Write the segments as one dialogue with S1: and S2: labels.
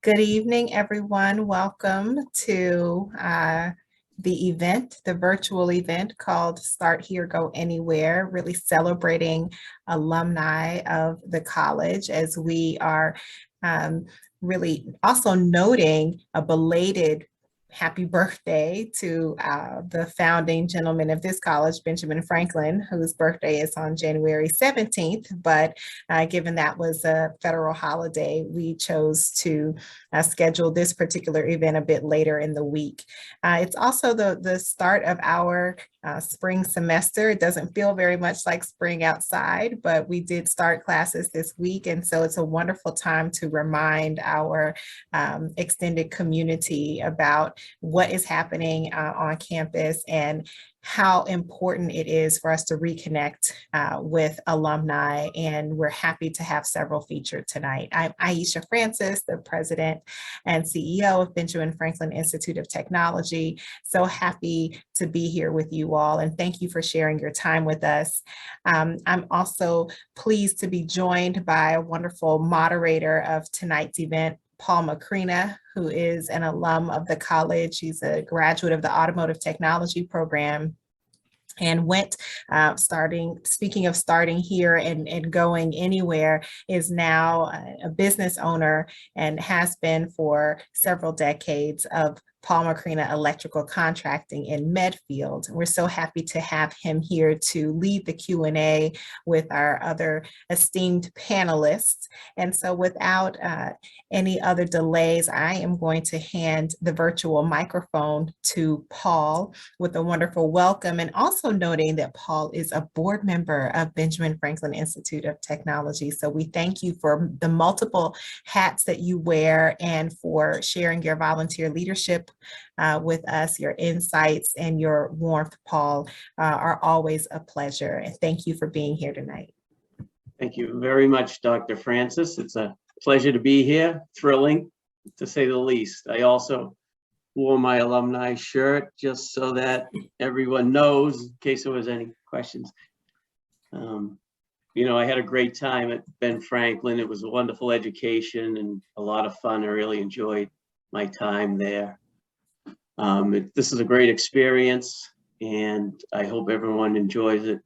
S1: Good evening, everyone. Welcome to the event, the virtual event called Start Here, Go Anywhere, really celebrating alumni of the college as we are really also noting a belated happy birthday to the founding gentleman of this college, Benjamin Franklin, whose birthday is on January 17th. But given that was a federal holiday, we chose to schedule this particular event a bit later in the week. It's also the start of our spring semester. It doesn't feel very much like spring outside, but we did start classes this week. And so it's a wonderful time to remind our extended community about what is happening on campus and how important it is for us to reconnect with alumni. And we're happy to have several featured tonight. I'm Aisha Francis, the president and CEO of Benjamin Franklin Institute of Technology. So happy to be here with you all, and thank you for sharing your time with us. I'm also pleased to be joined by a wonderful moderator of tonight's event, Paul Macrina, who is an alum of the college. He's a graduate of the Automotive Technology program and went speaking of starting here and going anywhere, is now a business owner and has been for several decades of Paul Macrina Electrical Contracting in Medfield. We're so happy to have him here to lead the Q&A with our other esteemed panelists. And so without any other delays, I am going to hand the virtual microphone to Paul with a wonderful welcome, and also noting that Paul is a board member of Benjamin Franklin Institute of Technology. So we thank you for the multiple hats that you wear and for sharing your volunteer leadership with us. Your insights and your warmth, Paul, are always a pleasure. And thank you for being here tonight.
S2: Thank you very much, Dr. Francis. It's a pleasure to be here. Thrilling, to say the least. I also wore my alumni shirt just so that everyone knows, in case there was any questions. You know, I had a great time at Ben Franklin. It was a wonderful education and a lot of fun. I really enjoyed my time there. This is a great experience, and I hope everyone enjoys it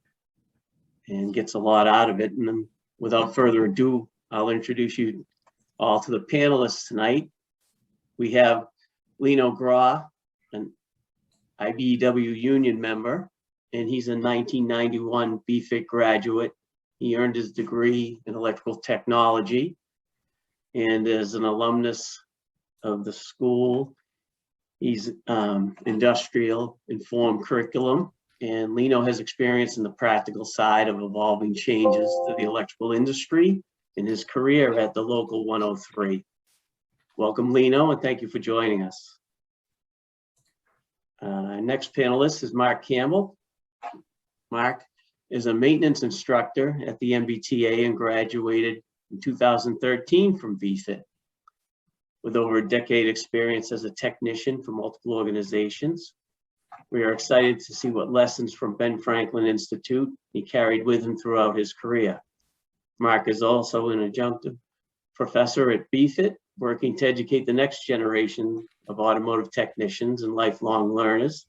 S2: and gets a lot out of it. And then, without further ado, I'll introduce you all to the panelists tonight. We have Lino Gra, an IBEW union member, and he's a 1991 BFIT graduate. He earned his degree in electrical technology and is an alumnus of the school. He's industrial informed curriculum, and Lino has experience in the practical side of evolving changes to the electrical industry in his career at the local 103. Welcome, Lino, and thank you for joining us. Next panelist is Mark Campbell. Mark is a maintenance instructor at the MBTA and graduated in 2013 from BFIT. With over a decade experience as a technician for multiple organizations, we are excited to see what lessons from Ben Franklin Institute he carried with him throughout his career. Mark is also an adjunctive professor at BFIT, working to educate the next generation of automotive technicians and lifelong learners.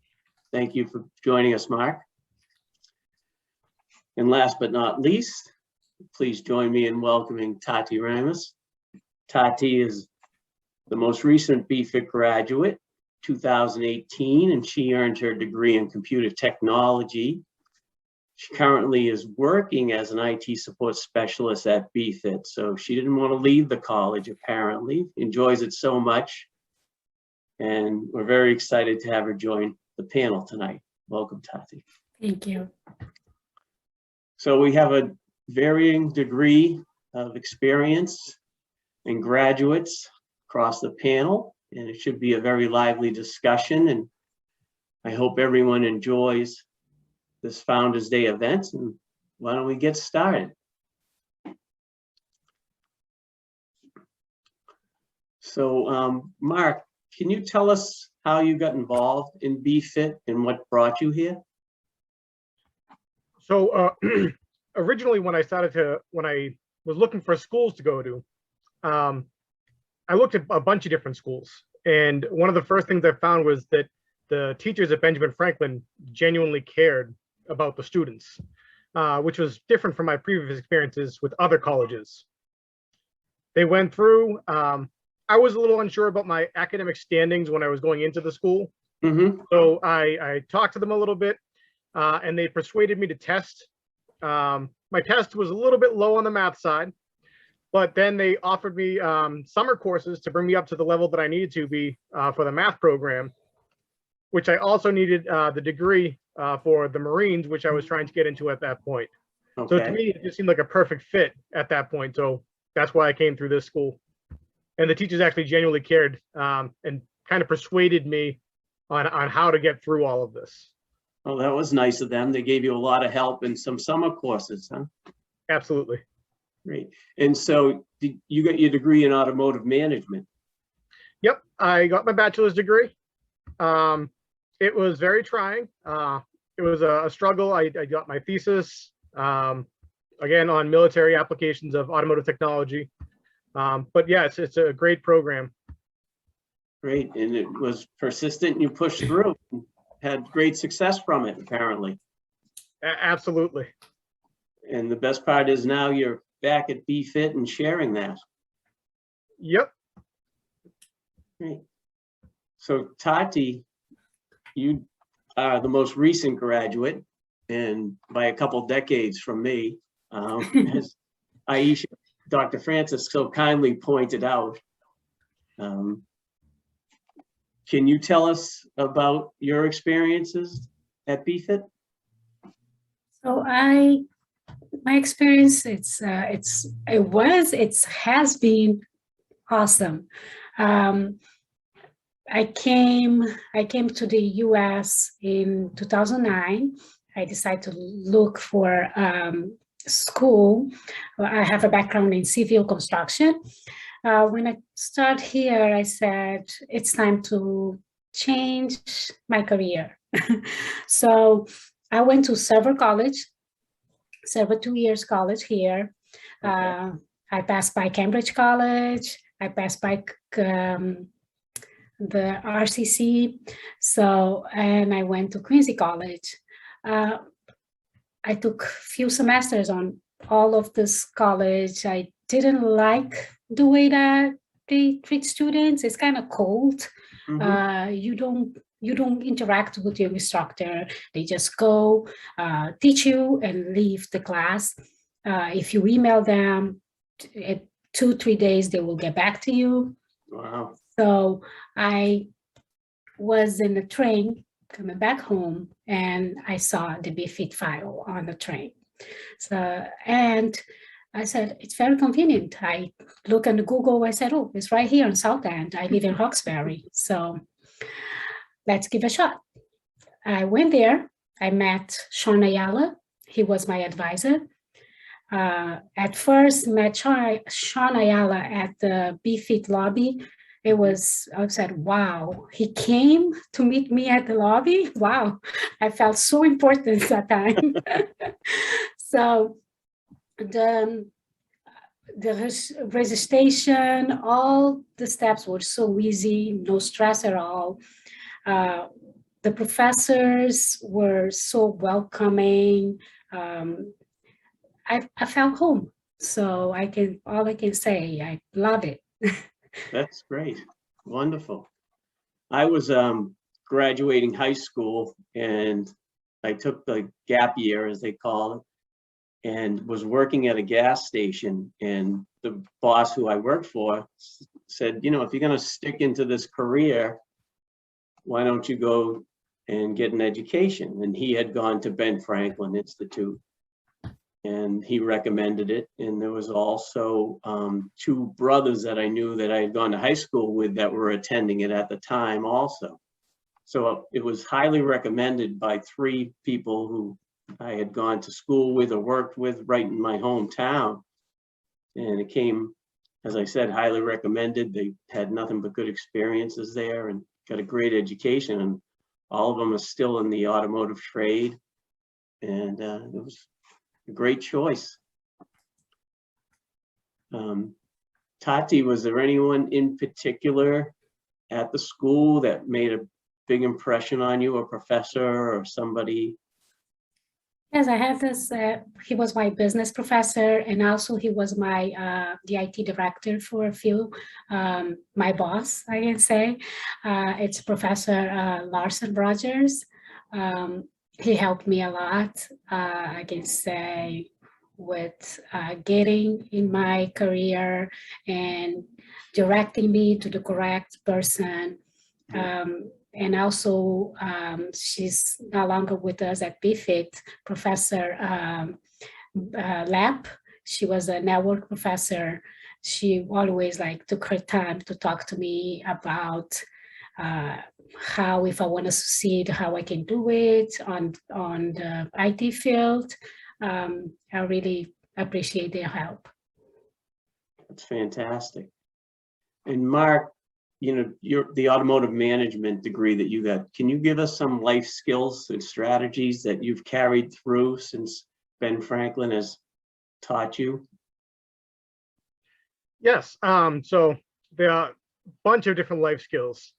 S2: Thank you for joining us, Mark. And last but not least, please join me in welcoming Taty Ramos. Taty is the most recent BFIT graduate, 2018, and she earned her degree in computer technology. She currently is working as an IT support specialist at BFIT, so she didn't want to leave the college, apparently. Enjoys it so much, and we're very excited to have her join the panel tonight. Welcome, Taty.
S3: Thank you.
S2: So we have a varying degree of experience and graduates across the panel, and it should be a very lively discussion, and I hope everyone enjoys this Founders Day event. And why don't we get started? So Mark, can you tell us how you got involved in BFIT and what brought you here?
S4: So originally when I was looking for schools to go to,
S3: I looked at a bunch of different schools, and one of the first things I found was that the teachers at Benjamin Franklin genuinely cared about the students, which was different from my previous experiences with other colleges. They went through, I was a little unsure about my academic standings when I was going into the school. So I talked to them a little bit, and they persuaded me to test. My test was a little bit low on the math side, but then they offered me summer courses to bring me up to the level that I needed to be for the math program, which I also needed the degree for the Marines, which I was trying to get into at that point. So to me, it just seemed like a perfect fit at that point. So that's why I came through this school. And the teachers actually genuinely cared and kind of persuaded me on how to get through all of this.
S2: Oh, that was nice of them. They gave you a lot of help in some summer courses, huh?
S3: Absolutely.
S2: Great. And so you got your degree in automotive management.
S3: Yep, I got my bachelor's degree. It was very trying. It was a struggle. I got my thesis, again, on military applications of automotive technology. But yeah, it's a great program.
S2: Great. And it was persistent and you pushed through. Had great success from it, apparently.
S3: Absolutely.
S2: And the best part is now you're back at BFIT and sharing that.
S3: Yep.
S2: Great. So Taty, you are the most recent graduate, and by a couple decades from me, as Aisha, Dr. Francis so kindly pointed out. Can you tell us about your experiences at BFIT?
S4: So my experience, it has been awesome. I came to the US in 2009. I decided to look for school. I have a background in civil construction. When I started here, I said, it's time to change my career. So I went to Server College, Server 2 years college here. Okay. I passed by Cambridge College. I passed by the RCC. So, and I went to Quincy College. I took a few semesters on all of this college. I didn't like the way that they treat students. It's kind of cold. You don't interact with your instructor. They just go teach you and leave the class. If you email them, at 2-3 days, they will get back to you.
S2: Wow.
S4: So I was in the train coming back home, and I saw the BFIT file on the train. So, and I said, it's very convenient. I look on Google, I said, oh, it's right here in South End. I live in Hawkesbury. So let's give it a shot. I went there. I met Sean Ayala. He was my advisor. At first, met Sean Ayala at the BFIT lobby. I said, wow, he came to meet me at the lobby. Wow, I felt so important that time. So the registration, all the steps were so easy, no stress at all. The professors were so welcoming. I felt home. So all I can say, I love it.
S2: That's great. Wonderful. I was graduating high school, and I took the gap year, as they call it, and was working at a gas station. And the boss who I worked for said, you know, if you're going to stick into this career, why don't you go and get an education? And he had gone to Ben Franklin Institute, and he recommended it. And there was also 2 brothers that I knew that I had gone to high school with that were attending it at the time also. So it was highly recommended by 3 people who I had gone to school with or worked with right in my hometown. And it came, as I said, highly recommended. They had nothing but good experiences there and got a great education. And all of them are still in the automotive trade. And it was a great choice. Taty, was there anyone in particular at the school that made a big impression on you, a professor or somebody?
S4: Yes, I have this, he was my business professor, and also he was my the IT director for a few, my boss, I can say. It's Professor Larson Rogers. He helped me a lot, I can say, with getting in my career and directing me to the correct person. And also, she's no longer with us at BFIT, Professor Lapp. She was a network professor. She always took her time to talk to me about how, if I want to succeed, how I can do it on the IT field. I really appreciate their help.
S2: That's fantastic. And Mark, the automotive management degree that you got, can you give us some life skills and strategies that you've carried through since Ben Franklin has taught you?
S3: Yes, so there are a bunch of different life skills.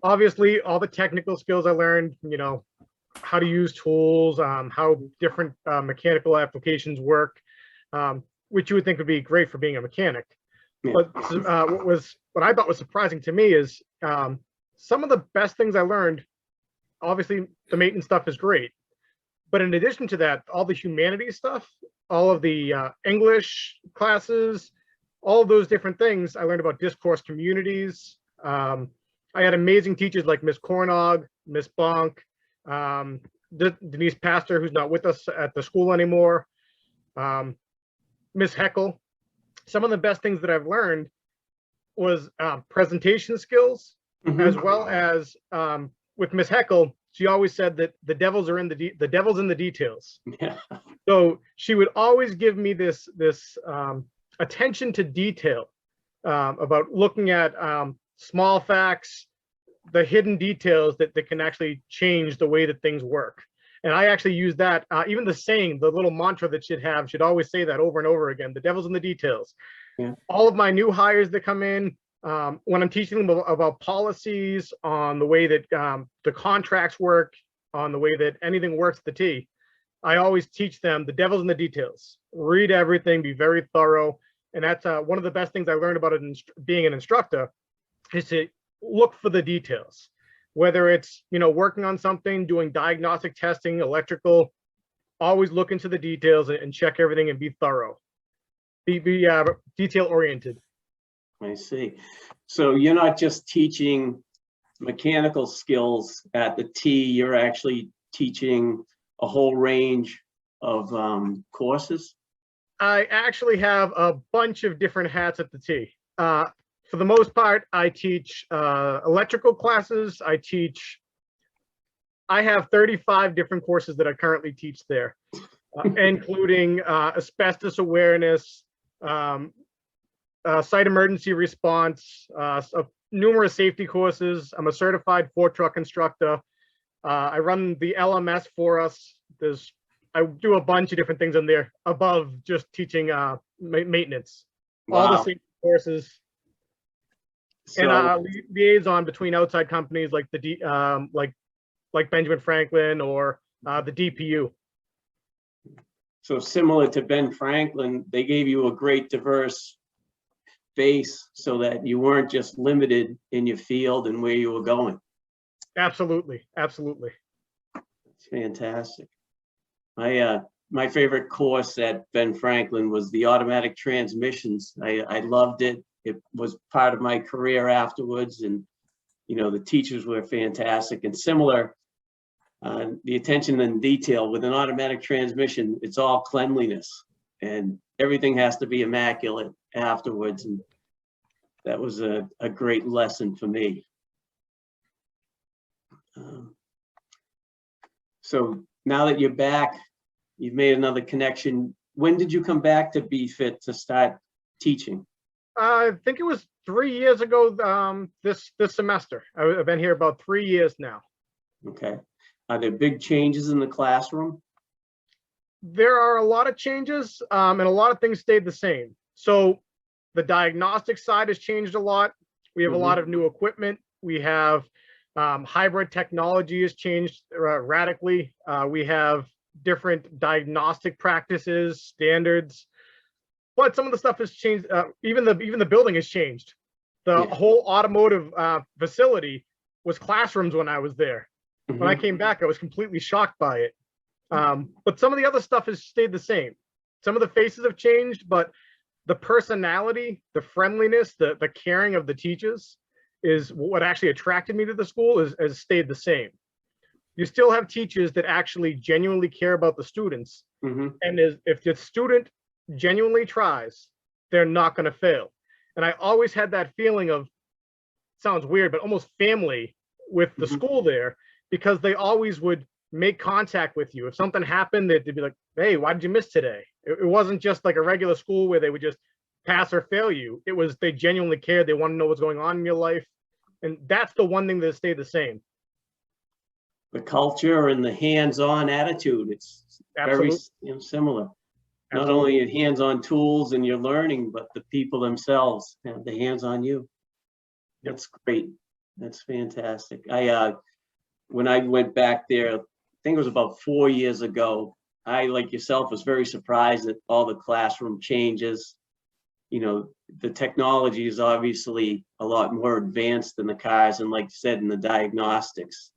S3: Obviously, all the technical skills I learned, how to use tools, how different mechanical applications work, which you would think would be great for being a mechanic. Yeah. But what I thought was surprising to me is some of the best things I learned, obviously the maintenance stuff is great, but in addition to that, all the humanities stuff, all of the English classes, all of those different things, I learned about discourse communities. I had amazing teachers like Miss Cornog, Miss Bonk, Denise Pastor, who's not with us at the school anymore, Miss Heckle. Some of the best things that I've learned was presentation skills, as well as with Miss Heckle, she always said that the devil's in the details. Yeah. So she would always give me this attention to detail about looking at small facts, the hidden details that can actually change the way that things work. And I actually use that, even the saying, the little mantra that she'd always say that over and over again, the devil's in the details. Yeah. All of my new hires that come in, when I'm teaching them about policies, on the way that the contracts work, on the way that anything works at the T, I always teach them the devil's in the details. Read everything, be very thorough. And that's one of the best things I learned about being an instructor, is to look for the details. Whether it's, working on something, doing diagnostic testing, electrical, always look into the details and check everything and be thorough. Be detail oriented.
S2: I see. So you're not just teaching mechanical skills at the T, you're actually teaching a whole range of courses?
S3: I actually have a bunch of different hats at the T. For the most part, I teach electrical classes. I have 35 different courses that I currently teach there, including asbestos awareness, site emergency response, numerous safety courses. I'm a certified fork truck instructor. I run the LMS for us. I do a bunch of different things in there above just teaching maintenance. Wow. All the safety courses. So, and liaison between outside companies like like Benjamin Franklin or the DPU.
S2: So similar to Ben Franklin, they gave you a great diverse base so that you weren't just limited in your field and where you were going.
S3: Absolutely, absolutely.
S2: It's fantastic. My favorite course at Ben Franklin was the automatic transmissions. I loved it. It was part of my career afterwards, and the teachers were fantastic and similar. The attention and detail with an automatic transmission, it's all cleanliness and everything has to be immaculate afterwards. And that was a great lesson for me. So now that you're back, you've made another connection. When did you come back to BFIT to start teaching?
S3: I think it was 3 years ago, this semester. I've been here about 3 years now.
S2: Okay. Are there big changes in the classroom?
S3: There are a lot of changes, and a lot of things stayed the same. So the diagnostic side has changed a lot. We have a lot of new equipment. We have hybrid technology has changed radically. We have different diagnostic practices, standards, but some of the stuff has changed. Even the building has changed. The whole automotive facility was classrooms when I was there. When I came back, I was completely shocked by it. But some of the other stuff has stayed the same. Some of the faces have changed, but the personality, the friendliness, the caring of the teachers is what actually attracted me to the school has stayed the same. You still have teachers that actually genuinely care about the students. And if the student genuinely tries, they're not going to fail. And I always had that feeling of, sounds weird, but almost family with the school there, because they always would make contact with you. If something happened, they'd be like, hey, why did you miss today? It wasn't just like a regular school where they would just pass or fail you. It was, they genuinely cared. They want to know what's going on in your life. And that's the one thing that stayed the same.
S2: The culture and the hands-on attitude, it's very similar. Not only your hands-on tools and your learning, but the people themselves have the hands on you. That's great. That's fantastic. When I went back there, I think it was about 4 years ago, I, like yourself, was very surprised at all the classroom changes. You know, the technology is obviously a lot more advanced than the cars, and like you said, in the diagnostics.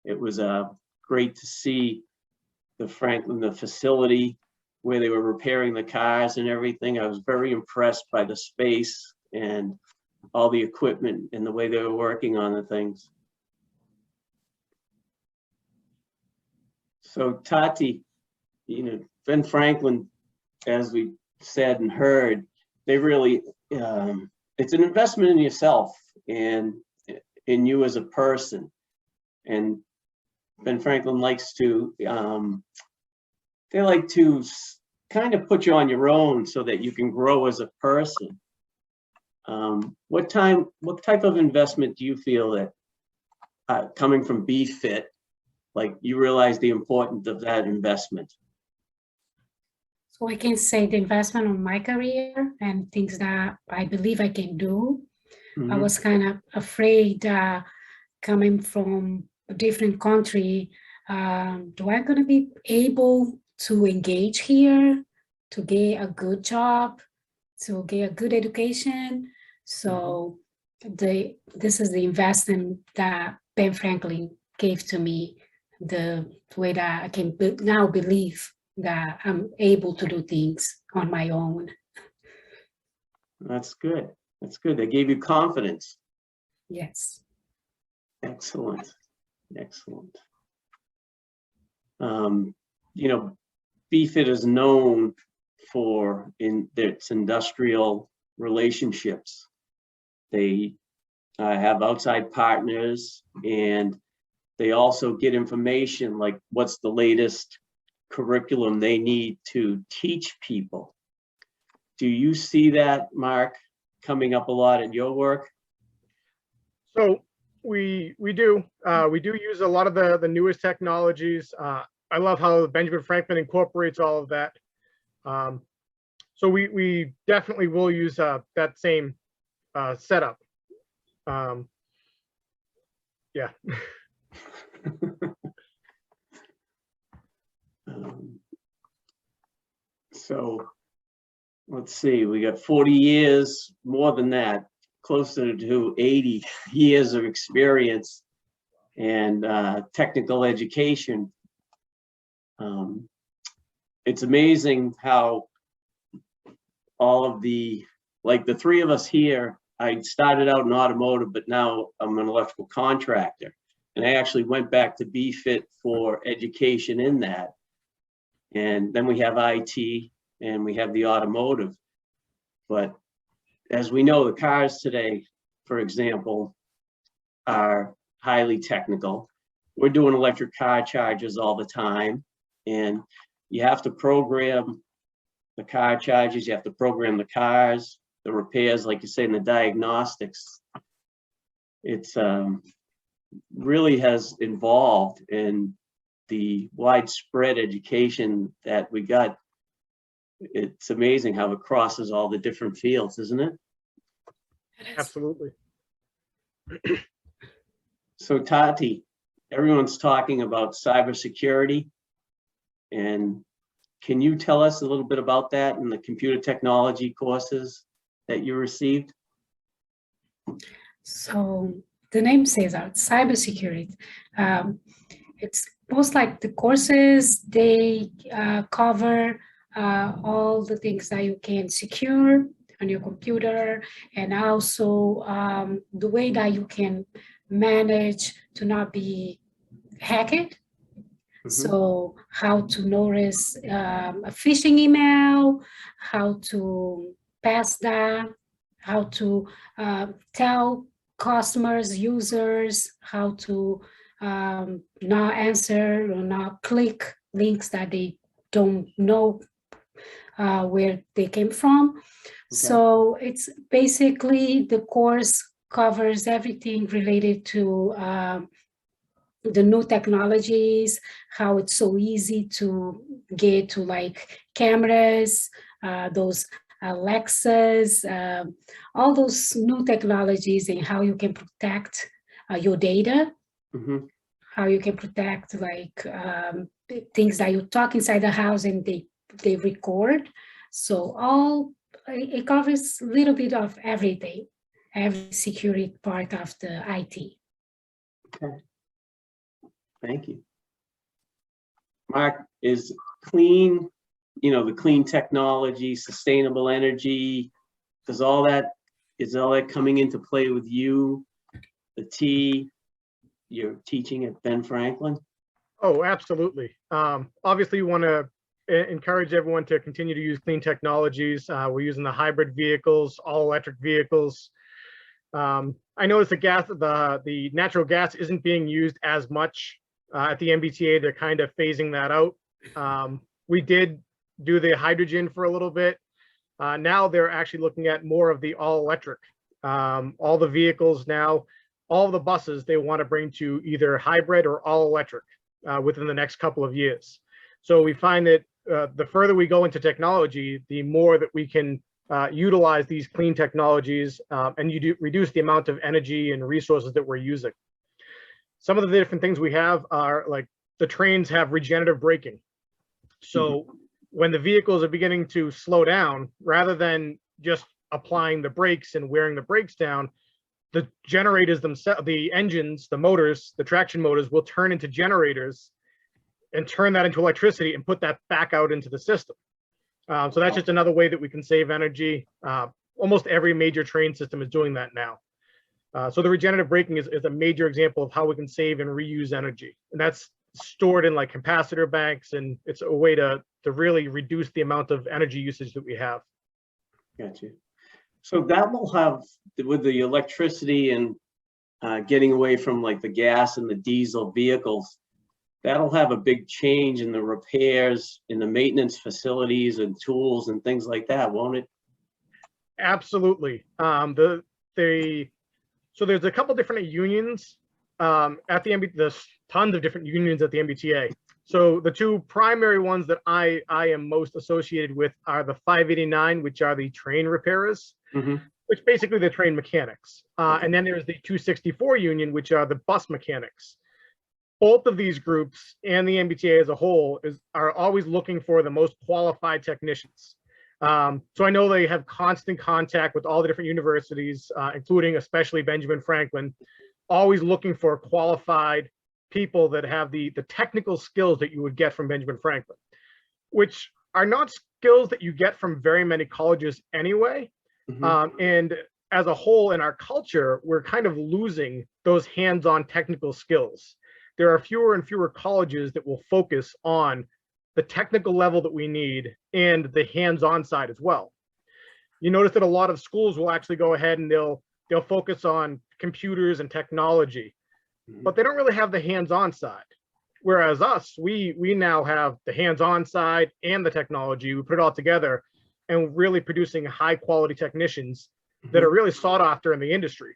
S2: It was great to see the facility where they were repairing the cars and everything. I was very impressed by the space and all the equipment and the way they were working on the things. So Taty, you know, Ben Franklin, as we said and heard, they really, it's an investment in yourself and in you as a person. And Ben Franklin likes to, they like to kind of put you on your own so that you can grow as a person. What type of investment do you feel that coming from BFIT, like you realize the importance of that investment?
S4: So I can say the investment on my career and things that I believe I can do. I was kind of afraid coming from a different country, do I gonna be able to engage here, to get a good job, to get a good education? So this is the investment that Ben Franklin gave to me, the way that I can now believe that I'm able to do things on my own.
S2: That's good. That's good. They gave you confidence.
S4: Yes.
S2: Excellent. Excellent. You know, BFIT is known for its industrial relationships. They have outside partners, and they also get information like what's the latest curriculum they need to teach people. Do you see that, Mark, coming up a lot in your work?
S3: So we do use a lot of the newest technologies. I love how Benjamin Franklin incorporates all of that. So we definitely will use that same setup. Yeah.
S2: So let's see, we got 40 years, more than that, closer to 80 years of experience and technical education. It's amazing how all of like the three of us here, I started out in automotive, but now I'm an electrical contractor. And I actually went back to BFIT for education in that. And then we have IT and we have the automotive. But as we know, the cars today, for example, are highly technical. We're doing electric car chargers all the time. And you have to program the car chargers, you have to program the cars, the repairs, like you say, in the diagnostics. It's really has involved in the widespread education that we got it's amazing how it crosses all the different fields, isn't it?
S3: Absolutely.
S2: So Taty, everyone's talking about cybersecurity, and can you tell us a little bit about that in the computer technology courses that you received?
S4: So the name says that cybersecurity. It's most like the courses, they cover all the things that you can secure on your computer, and also the way that you can manage to not be hacked. So how to notice a phishing email, how to pass that, how to tell customers, users, how to not answer or not click links that they don't know where they came from. Okay. So it's basically the course covers everything related to the new technologies, how it's so easy to get to like cameras, those Alexas, all those new technologies, and how you can protect your data, how you can protect like things that you talk inside the house and they record. So it covers a little bit of everything, every security part of the IT.
S2: Okay. Thank you. Mark, is clean, the clean technology, sustainable energy, is all that coming into play with you, the T, you're teaching at Ben Franklin?
S3: Oh, absolutely. Obviously, you want to encourage everyone to continue to use clean technologies. We're using the hybrid vehicles, all electric vehicles. I noticed the natural gas isn't being used as much at the MBTA. They're kind of phasing that out. We did do the hydrogen for a little bit. Now they're actually looking at more of the all electric. All the vehicles now, all the buses they want to bring to either hybrid or all electric within the next couple of years. So we find that the further we go into technology, the more that we can utilize these clean technologies and reduce the amount of energy and resources that we're using. Some of the different things we have are like the trains have regenerative braking. So when the vehicles are beginning to slow down, rather than just applying the brakes and wearing the brakes down, the generators themselves, the engines, the motors, the traction motors will turn into generators and turn that into electricity and put that back out into the system. So that's just another way that we can save energy. Almost every major train system is doing that now. So the regenerative braking is a major example of how we can save and reuse energy. And that's stored in like capacitor banks, and it's a way to really reduce the amount of energy usage that we have.
S2: Gotcha. So that will have, with the electricity and getting away from like the gas and the diesel vehicles, that'll have a big change in the repairs, in the maintenance facilities and tools and things like that, won't it?
S3: Absolutely. So there's a couple different unions at the MBTA. There's tons of different unions at the MBTA. So the two primary ones that I am most associated with are the 589, which are the train repairers, which basically the train mechanics. And then there's the 264 union, which are the bus mechanics. Both of these groups and the MBTA as a whole are always looking for the most qualified technicians. So I know they have constant contact with all the different universities, including especially Benjamin Franklin, always looking for qualified people that have the technical skills that you would get from Benjamin Franklin, which are not skills that you get from very many colleges anyway. And as a whole in our culture, we're kind of losing those hands-on technical skills. There are fewer and fewer colleges that will focus on the technical level that we need and the hands-on side as well. You notice that a lot of schools will actually go ahead and they'll focus on computers and technology, but they don't really have the hands-on side. Whereas us, we now have the hands-on side and the technology. We put it all together and really producing high quality technicians that are really sought after in the industry.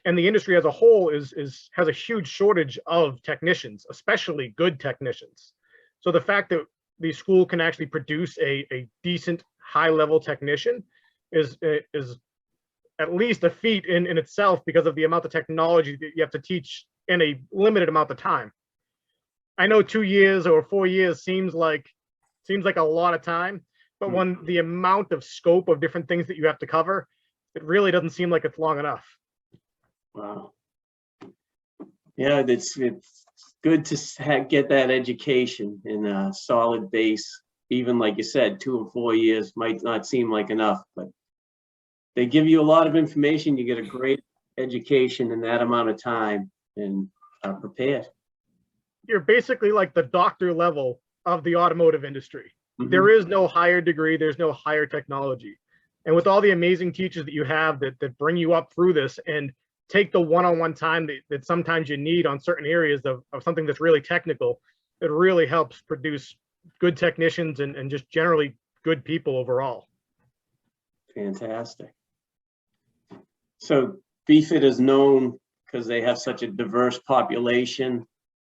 S3: And the industry as a whole has a huge shortage of technicians, especially good technicians. So the fact that the school can actually produce a decent high-level technician is at least a feat in itself, because of the amount of technology that you have to teach in a limited amount of time. I know 2 years or 4 years seems like a lot of time, but when the amount of scope of different things that you have to cover, it really doesn't seem like it's long enough.
S2: Wow. Yeah, it's good to get that education in a solid base. Even like you said, 2 or 4 years might not seem like enough, but they give you a lot of information. You get a great education in that amount of time and are prepared.
S3: You're basically like the doctor level of the automotive industry. There is no higher degree, there's no higher technology. And with all the amazing teachers that you have that bring you up through this and take the one-on-one time that sometimes you need on certain areas of something that's really technical, it really helps produce good technicians and just generally good people overall.
S2: Fantastic. So BFIT is known because they have such a diverse population,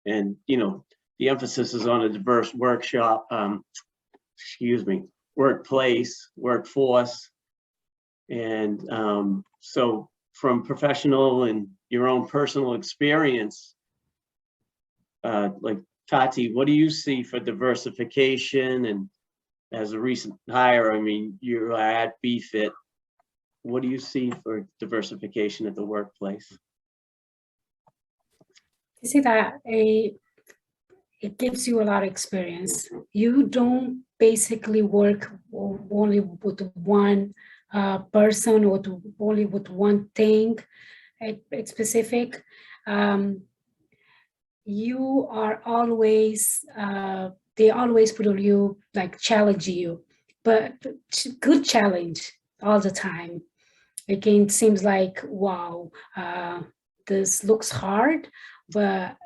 S2: and the emphasis is on a diverse workplace, workforce. And so from professional and your own personal experience, like Taty, what do you see for diversification? And as a recent hire, I mean, you're at BFIT. What do you see for diversification at the workplace?
S4: You see that it gives you a lot of experience. You don't basically work only with one person or only with one thing. It's specific. You are always, they always put on you, like challenge you, but good challenge all the time. Again, it seems like, wow, this looks hard, but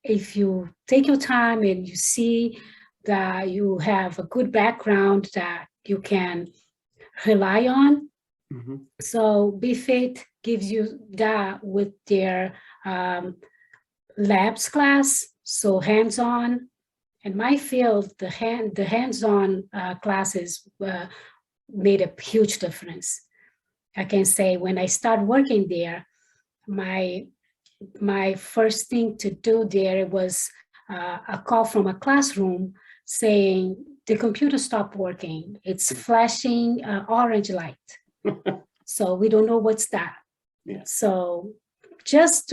S4: if you take your time and you see that you have a good background that you can rely on. So BFIT gives you that with their labs class, so hands-on. In my field, the hands-on classes made a huge difference. I can say when I started working there, my first thing to do there was a call from a classroom saying the computer stopped working. It's flashing orange light. So we don't know what's that.
S2: Yeah.
S4: So just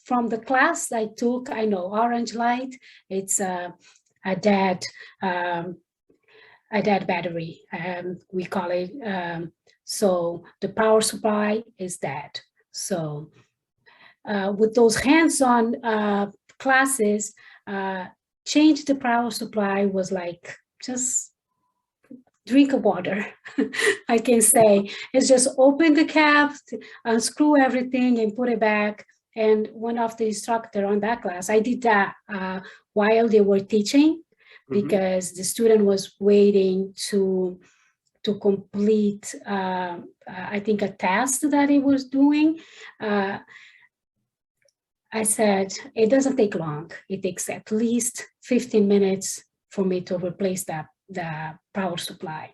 S4: from the class I took, I know orange light, it's a dead battery, we call it. So the power supply is dead. So with those hands-on classes, change the power supply was like just drink of water. I can say it's just open the cap, unscrew everything and put it back. And one of the instructor on that class, I did that while they were teaching, because the student was waiting to complete, I think, a test that he was doing. I said, it doesn't take long. It takes at least 15 minutes for me to replace the power supply.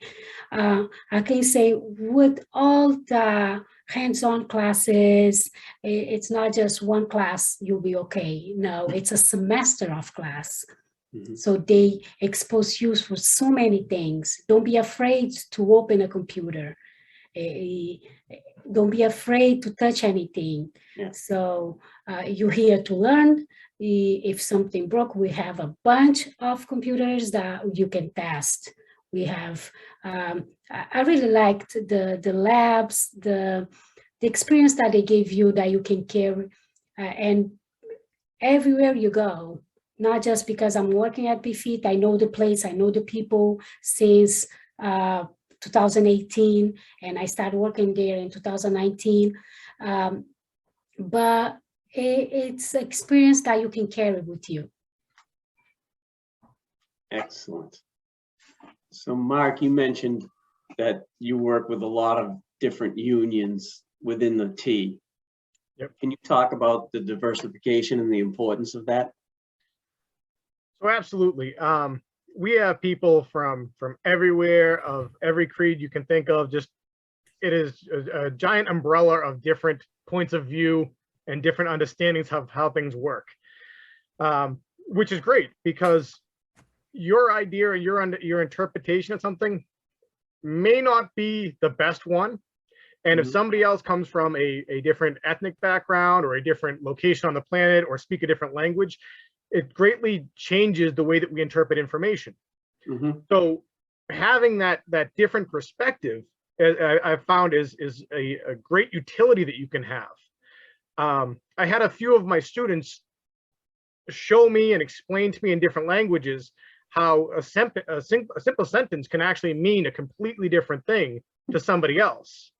S4: I can say with all the hands-on classes, it's not just one class, you'll be okay. No, it's a semester of class. So they expose you for so many things. Don't be afraid to open a computer. Don't be afraid to touch anything. Yeah. So you're here to learn. If something broke, we have a bunch of computers that you can test. We have, I really liked the labs, the experience that they gave you that you can carry, and everywhere you go, not just because I'm working at BFIT, I know the place, I know the people since 2018, and I started working there in 2019. But it's an experience that you can carry with you.
S2: Excellent. So Mark, you mentioned that you work with a lot of different unions within the T.
S3: Yep.
S2: Can you talk about the diversification and the importance of that?
S3: So absolutely. we have people from everywhere, of every creed you can think of. Just, it is a giant umbrella of different points of view and different understandings of how things work, which is great, because your idea or your interpretation of something may not be the best one. And if somebody else comes from a different ethnic background or a different location on the planet or speak a different language, it greatly changes the way that we interpret information. So having that different perspective, I've found is a great utility that you can have. I had a few of my students show me and explain to me in different languages how a simple sentence can actually mean a completely different thing to somebody else.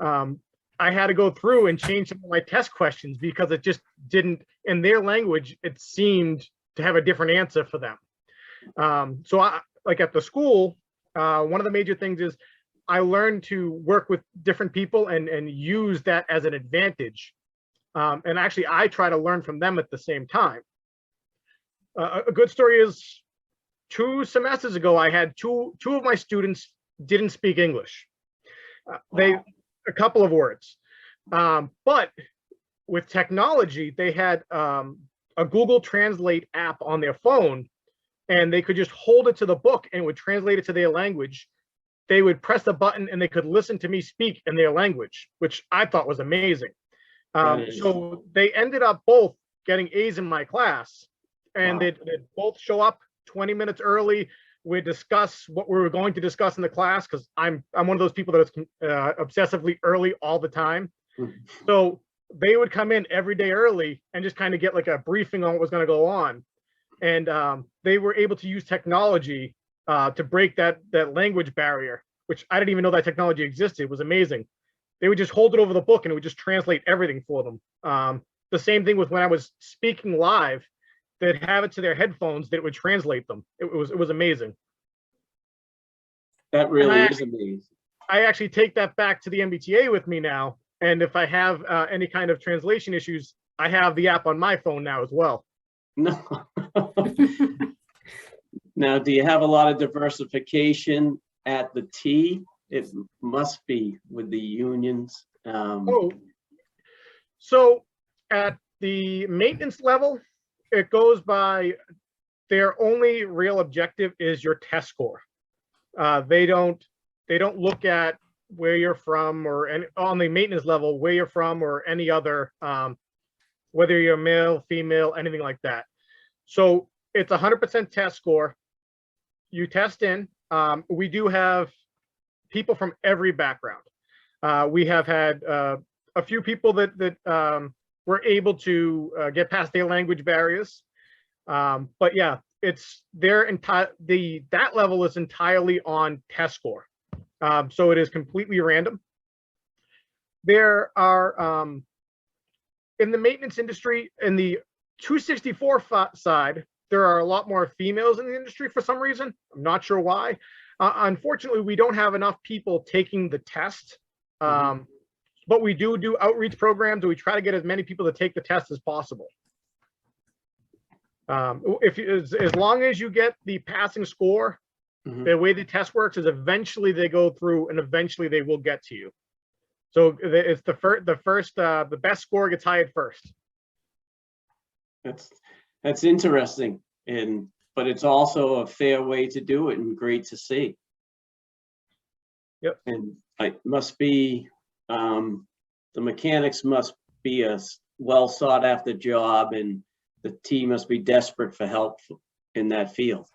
S3: I had to go through and change some of my test questions because it just didn't, in their language, it seemed to have a different answer for them. So like at the school, one of the major things is I learned to work with different people and use that as an advantage. And actually, I try to learn from them at the same time. A good story is 2 semesters ago, I had two of my students didn't speak English. A couple of words, but with technology, they had a Google Translate app on their phone, and they could just hold it to the book and it would translate it to their language. They would press the button and they could listen to me speak in their language, which I thought was amazing. So they ended up both getting A's in my class, and they'd both show up 20 minutes early. We discuss what we were going to discuss in the class, because I'm one of those people that is obsessively early all the time. So they would come in every day early and just kind of get like a briefing on what was going to go on. And they were able to use technology to break that language barrier, which I didn't even know that technology existed. It was amazing. They would just hold it over the book and it would just translate everything for them. The same thing with when I was speaking live. They'd have it to their headphones that it would translate them. It was amazing.
S2: That really is amazing.
S3: I actually take that back to the MBTA with me now. And if I have any kind of translation issues, I have the app on my phone now as well.
S2: No. Now, do you have a lot of diversification at the T? It must be with the unions.
S3: So at the maintenance level, it goes by their only real objective is your test score. They don't look at where you're from, or on the maintenance level, where you're from, or any other, whether you're male, female, anything like that. So it's 100% test score. You test in. We do have people from every background. We have had a few people that were able to get past their language barriers. But yeah, it's that level is entirely on test score. So it is completely random. There are, in the maintenance industry, in the 264 side, there are a lot more females in the industry for some reason. I'm not sure why. Unfortunately, we don't have enough people taking the test. But we do outreach programs, and we try to get as many people to take the test as possible. As long as you get the passing score, the way the test works is eventually they go through and eventually they will get to you. So it's the best score gets hired first.
S2: That's interesting, but it's also a fair way to do it and great to see.
S3: Yep.
S2: And it must be. The mechanics must be a well sought after job, and the team must be desperate for help in that field.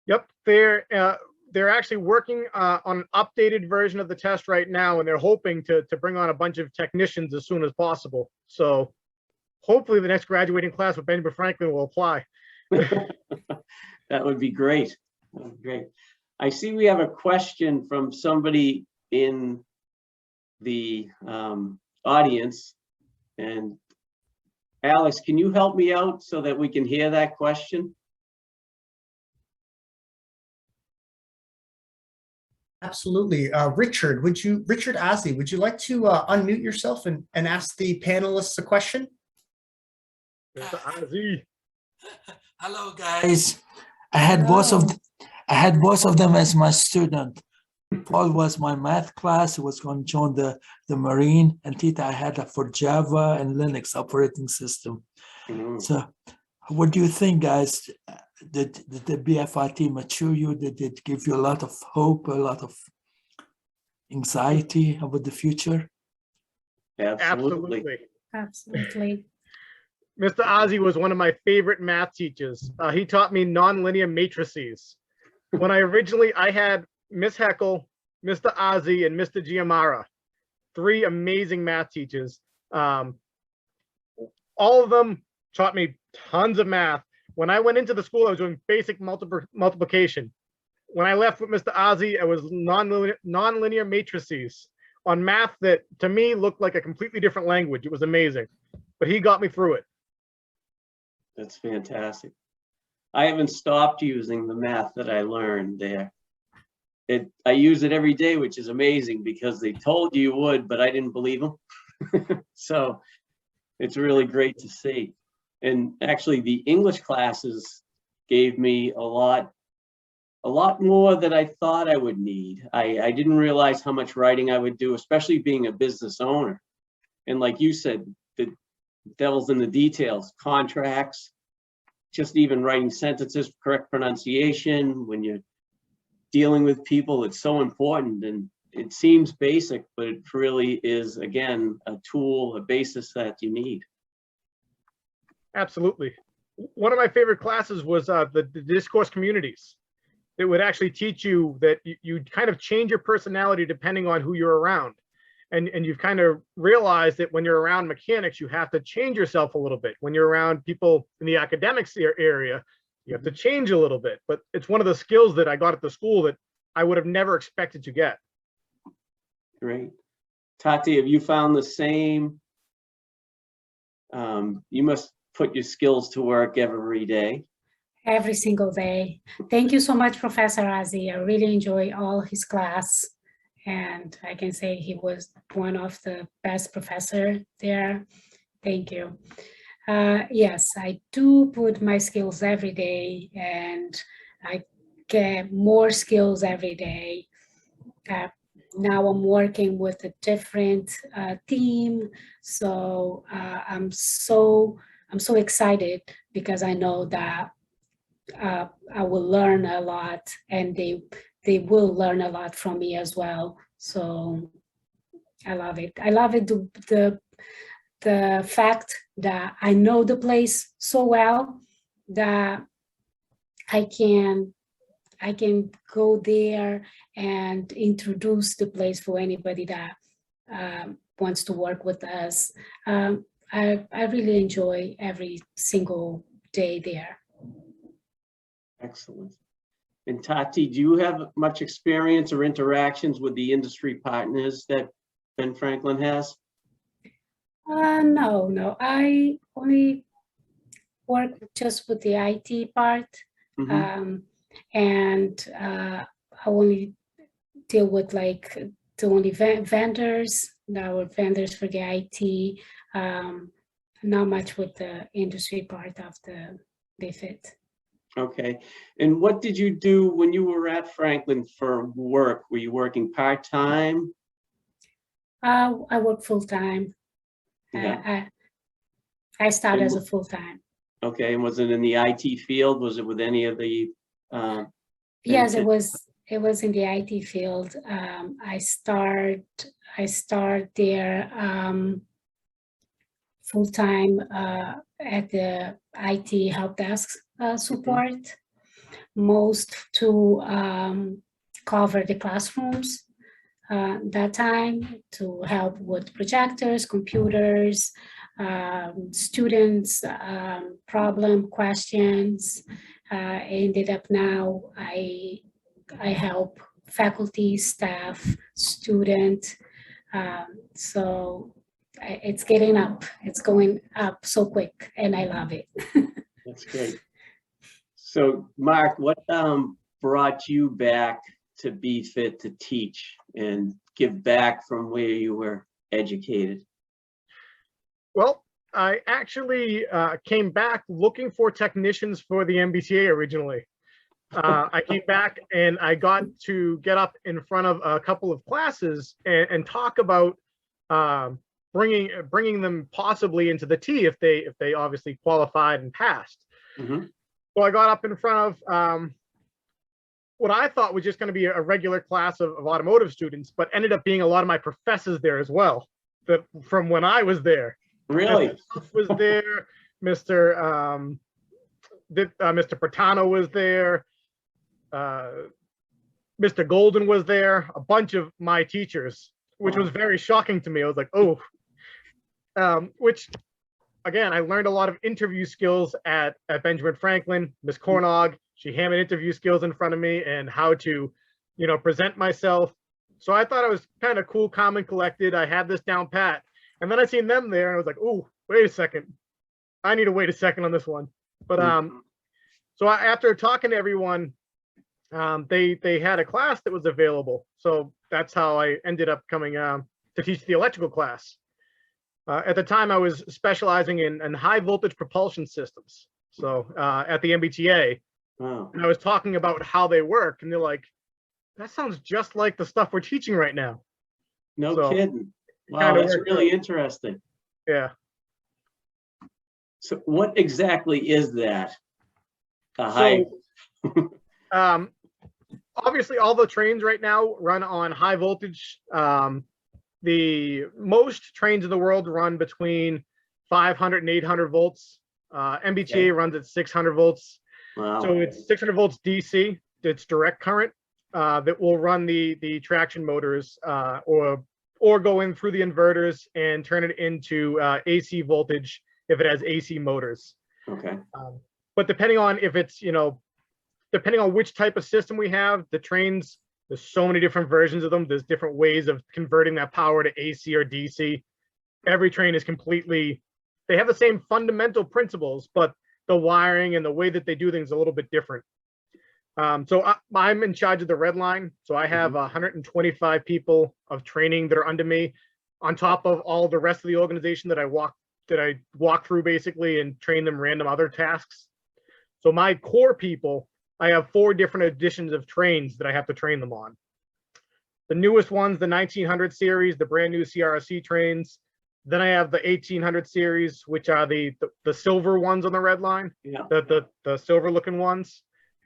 S3: Yep, they're actually working on an updated version of the test right now, and they're hoping to bring on a bunch of technicians as soon as possible. So hopefully the next graduating class with Benjamin Franklin will apply.
S2: That would be great. That would be great. I see we have a question from somebody in the audience, and Alex, can you help me out so that we can hear that question?
S5: Absolutely. Richard Ozzie, would you like to unmute yourself and ask the panelists a question?
S3: Mr. Ozzie.
S6: Hello, guys. I had both of
S4: Oh.
S6: th- I had both of them as my student. Paul was my math class. He was going to join the Marine, and Tita I had for Java and Linux operating system.
S2: Mhm.
S6: So, what do you think, guys? Did the BFIT mature you? Did it give you a lot of hope, a lot of anxiety about the future?
S2: Absolutely.
S4: Absolutely.
S3: Mr. Ozzie was one of my favorite math teachers. He taught me nonlinear matrices. When I had Miss Heckle, Mr. Ozzie, and Mr. Giamara, three amazing math teachers. All of them taught me tons of math. When I went into the school, I was doing basic multiplication. When I left with Mr. Ozzie, I was nonlinear matrices on math that to me looked like a completely different language. It was amazing, but he got me through it.
S2: That's fantastic. I haven't stopped using the math that I learned there. I use it every day, which is amazing because they told you would, but I didn't believe them. So it's really great to see. And actually the English classes gave me a lot more than I thought I would need. I didn't realize how much writing I would do, especially being a business owner. And like you said, the devil's in the details, contracts, just even writing sentences, correct pronunciation. When you're dealing with people, it's so important. And it seems basic, but it really is, again, a tool, a basis that you need.
S3: Absolutely. One of my favorite classes was the discourse communities. It would actually teach you that you kind of change your personality depending on who you're around. And you've kind of realized that when you're around mechanics, you have to change yourself a little bit. When you're around people in the academics area, you have to change a little bit. But it's one of the skills that I got at the school that I would have never expected to get.
S2: Great. Taty, have you found the same? You must put your skills to work every day.
S4: Every single day. Thank you so much, Professor Ozzie. I really enjoy all his class. And I can say he was one of the best professor there. Thank you. Yes, I do put my skills every day and I get more skills every day. Now I'm working with a different team. So I'm so excited because I know that I will learn a lot and they will learn a lot from me as well. So I love it. I love it, the fact that I know the place so well that I can go there and introduce the place for anybody that wants to work with us. I really enjoy every single day there.
S2: Excellent. And Taty, do you have much experience or interactions with the industry partners that Ben Franklin has?
S4: No. I only work just with the IT part.
S2: Mhm.
S4: And I only deal with like the only vendors, our vendors for the IT, not much with the industry part of the BFIT.
S2: Okay. And what did you do when you were at Franklin for work? Were you working part-time?
S4: I work full-time.
S2: Yeah.
S4: I started as a full-time.
S2: Okay. And was it in the IT field? Was it with any of the
S4: Yes, it
S2: benefits?
S4: was in the IT field. I start there full-time at the IT help desk support, most to cover the classrooms that time, to help with projectors, computers, students, problem questions. Ended up now I help faculty, staff, student. So it's getting up. It's going up so quick, and I love it.
S2: That's great. So, Mark, what brought you back to BFIT to teach and give back from where you were educated?
S3: Well, I actually came back looking for technicians for the MBTA originally. I came back and I got to get up in front of a couple of classes and talk about bringing them possibly into the T if they obviously qualified and passed.
S2: Mhm.
S3: So I got up in front of what I thought was just going to be a regular class of automotive students, but ended up being a lot of my professors there as well, that from when I was there.
S2: Really?
S3: Mr. Huff was there, Mr. Bertano was there, Mr. Golden was there, a bunch of my teachers, which was very shocking to me. I was like, oh, which again, I learned a lot of interview skills at Benjamin Franklin. Miss Cornog, she hammered interview skills in front of me and how to, present myself. So I thought I was kind of cool, calm, and collected. I had this down pat. And then I seen them there and I was like, oh, wait a second. I need to wait a second on this one. But so after talking to everyone, they had a class that was available. So that's how I ended up coming to teach the electrical class. At the time, I was specializing in high voltage propulsion systems. So at the MBTA,
S2: Wow.
S3: and I was talking about how they work, and they're like, "That sounds just like the stuff we're teaching right now."
S2: No
S3: So,
S2: kidding. Wow,
S3: kinda
S2: that's
S3: worked
S2: really
S3: out.
S2: interesting.
S3: Yeah.
S2: So what exactly is that? A high,
S3: Obviously, all the trains right now run on high voltage. The most trains in the world run between 500 and 800 volts. MBTA
S2: Okay.
S3: runs at 600 volts.
S2: wow.
S3: So it's 600 volts DC. It's direct current that will run the traction motors or go in through the inverters and turn it into AC voltage if it has AC motors.
S2: Okay.
S3: But depending on if it's, depending on which type of system we have, the trains, there's so many different versions of them. There's different ways of converting that power to AC or DC. Every train is completely, they have the same fundamental principles, but the wiring and the way that they do things is a little bit different. So I'm in charge of the red line. So I have 125 people of training that are under me, on top of all the rest of the organization that I walk through basically and train them random other tasks. So my core people, I have 4 different editions of trains that I have to train them on. The newest ones, the 1900 series, the brand new CRC trains. Then I have the 1800 series, which are the silver ones on the red line,
S2: Yeah.
S3: the silver looking ones.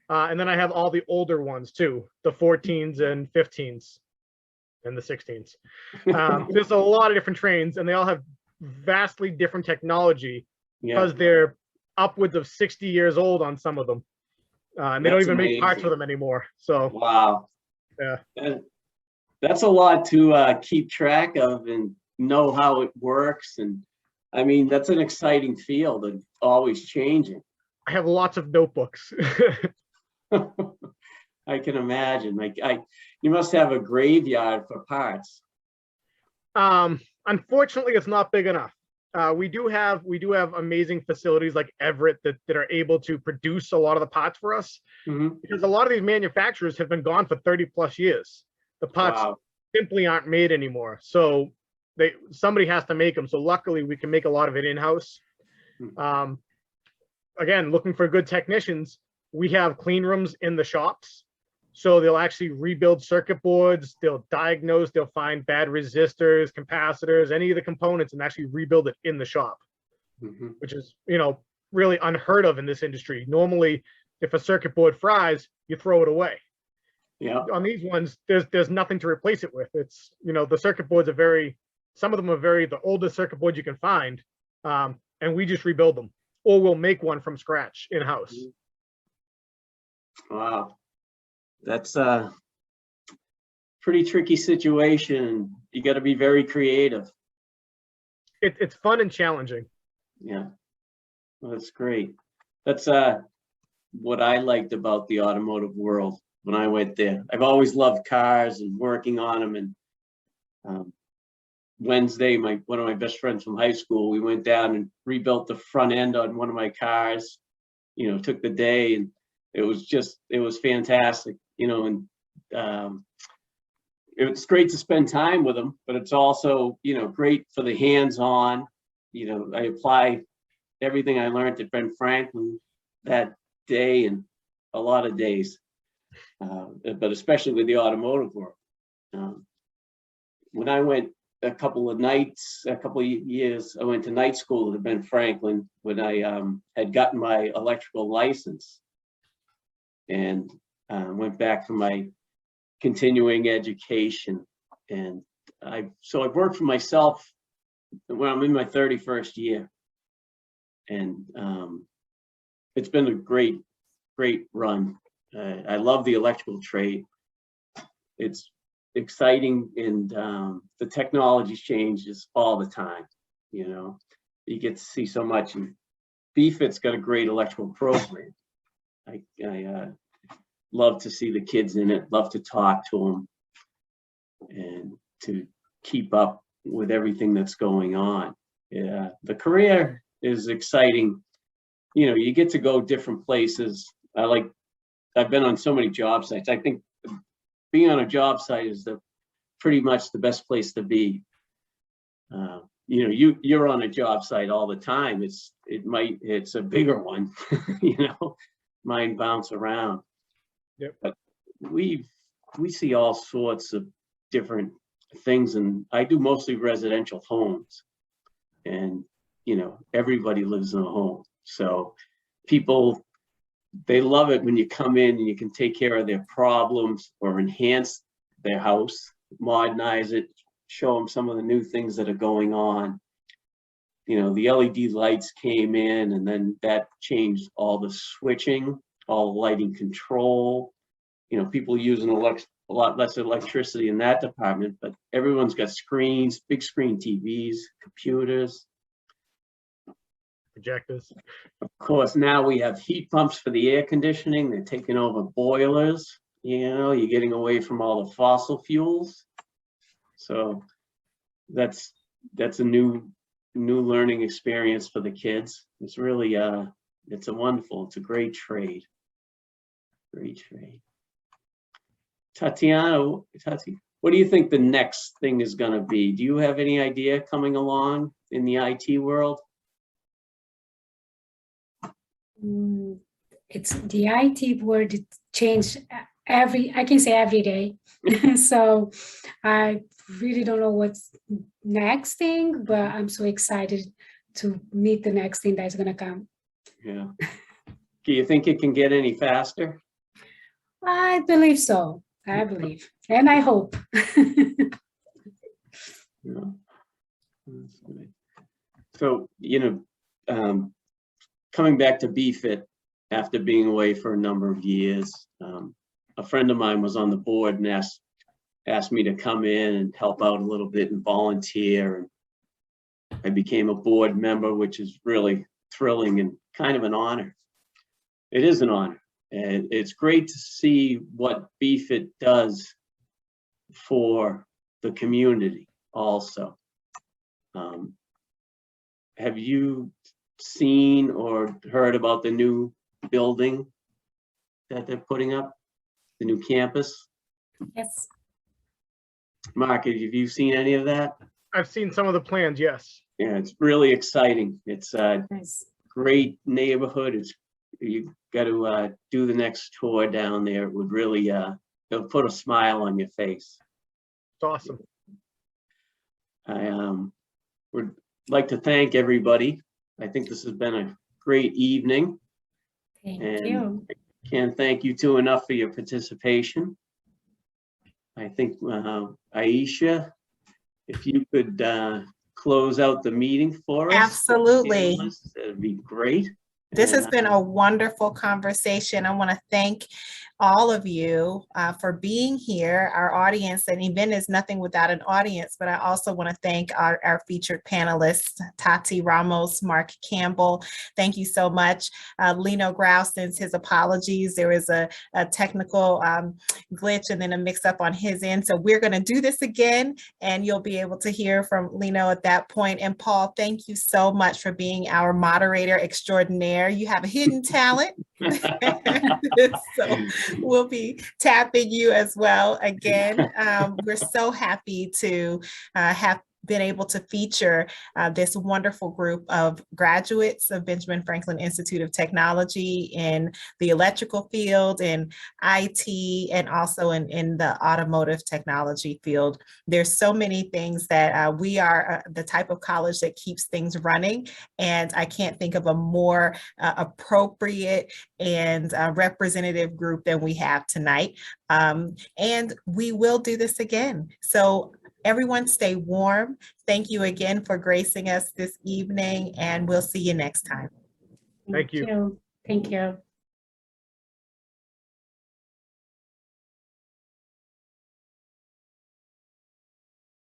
S3: And then I have all the older ones too, the 14s and 15s and the 16s. There's a lot of different trains and they all have vastly different technology because they're upwards of 60 years old on some of them. And they don't
S2: That's
S3: even make parts
S2: amazing.
S3: for them anymore. So
S2: Wow.
S3: yeah.
S2: That's a lot to keep track of and know how it works. And I mean, that's an exciting field and always changing.
S3: I have lots of notebooks.
S2: I can imagine. You must have a graveyard for parts.
S3: Unfortunately, it's not big enough. We do have amazing facilities like Everett that are able to produce a lot of the parts for us, because a lot of these manufacturers have been gone for 30 plus years. The parts simply aren't made anymore. So somebody has to make them. So luckily we can make a lot of it in-house. Again, looking for good technicians, we have clean rooms in the shops. So they'll actually rebuild circuit boards, they'll diagnose, they'll find bad resistors, capacitors, any of the components, and actually rebuild it in the shop, which is, really unheard of in this industry. Normally, if a circuit board fries, you throw it away.
S2: Yeah.
S3: On these ones, there's nothing to replace it with. It's, the circuit boards are some of them are the oldest circuit boards you can find, and we just rebuild them, or we'll make one from scratch in-house.
S2: Wow. That's a pretty tricky situation. You got to be very creative.
S3: It's fun and challenging.
S2: Yeah, well, that's great. That's what I liked about the automotive world when I went there. I've always loved cars and working on them. And Wednesday, one of my best friends from high school, we went down and rebuilt the front end on one of my cars. Took the day, and it was fantastic. And it's great to spend time with them, but it's also, great for the hands-on. I apply everything I learned at Ben Franklin that day and a lot of days, but especially with the automotive world. When I went a couple of years, I went to night school at Ben Franklin when I had gotten my electrical license, and went back for my continuing education. And I've worked for myself when I'm in my 31st year, and it's been a great run. I love the electrical trade. It's exciting, and the technology changes all the time. You know, you get to see so much, and BFIT's got a great electrical program. I love to see the kids in it, love to talk to them, and to keep up with everything that's going on. Yeah, the career is exciting. You know, you get to go different places. I've been on so many job sites. I think being on a job site is pretty much the best place to be. You know, you're on a job site all the time. It's a bigger one. You know, mine bounce around.
S3: Yep.
S2: But we see all sorts of different things, and I do mostly residential homes, and you know, everybody lives in a home, so people, they love it when you come in and you can take care of their problems or enhance their house, modernize it, show them some of the new things that are going on. You know, the LED lights came in, and then that changed all the switching, all the lighting control. You know, people using a lot less electricity in that department, but everyone's got screens, big screen TVs, computers.
S3: Projectors.
S2: Of course, now we have heat pumps for the air conditioning. They're taking over boilers. You know, you're getting away from all the fossil fuels. So that's a new learning experience for the kids. It's really it's a great trade. Great trade. Taty, what do you think the next thing is going to be? Do you have any idea coming along in the IT world?
S4: It's the IT world, it changed I can say every day. So I really don't know what's next thing, but I'm so excited to meet the next thing that's going to come.
S2: Yeah. Do you think it can get any faster?
S4: I believe so. I believe, and I hope.
S2: Yeah. So, you know, coming back to BFIT after being away for a number of years, a friend of mine was on the board and asked me to come in and help out a little bit and volunteer. And I became a board member, which is really thrilling and kind of an honor. It is an honor. And it's great to see what BFIT does for the community also. Have you seen or heard about the new building that they're putting up, the new campus?
S4: Yes.
S2: Mark, have you seen any of that?
S3: I've seen some of the plans, yes.
S2: Yeah, it's really exciting. It's a
S4: Nice.
S2: great neighborhood. You got to do the next tour down there. It would really it'll put a smile on your face.
S3: It's awesome.
S2: I would like to thank everybody. I think this has been a great evening.
S4: Thank
S2: And
S4: you.
S2: I can't thank you two enough for your participation. I think Aisha, if you could close out the meeting for us.
S1: Absolutely.
S2: That'd be great.
S1: This has been a wonderful conversation. I want to thank all of you for being here. Our audience, an event is nothing without an audience, but I also want to thank our featured panelists, Taty Ramos, Mark Campbell. Thank you so much. Lino Grau sends his apologies. There was a technical glitch and then a mix up on his end. So we're going to do this again, and you'll be able to hear from Lino at that point. And Paul, thank you so much for being our moderator extraordinaire. You have a hidden talent. So we'll be tapping you as well again. We're so happy to have been able to feature this wonderful group of graduates of Benjamin Franklin Institute of Technology in the electrical field, in IT, and also in the automotive technology field. There's so many things that we are the type of college that keeps things running, and I can't think of a more appropriate and representative group than we have tonight. And we will do this again. So everyone stay warm. Thank you again for gracing us this evening, and we'll see you next time.
S3: Thank you.
S4: Thank you.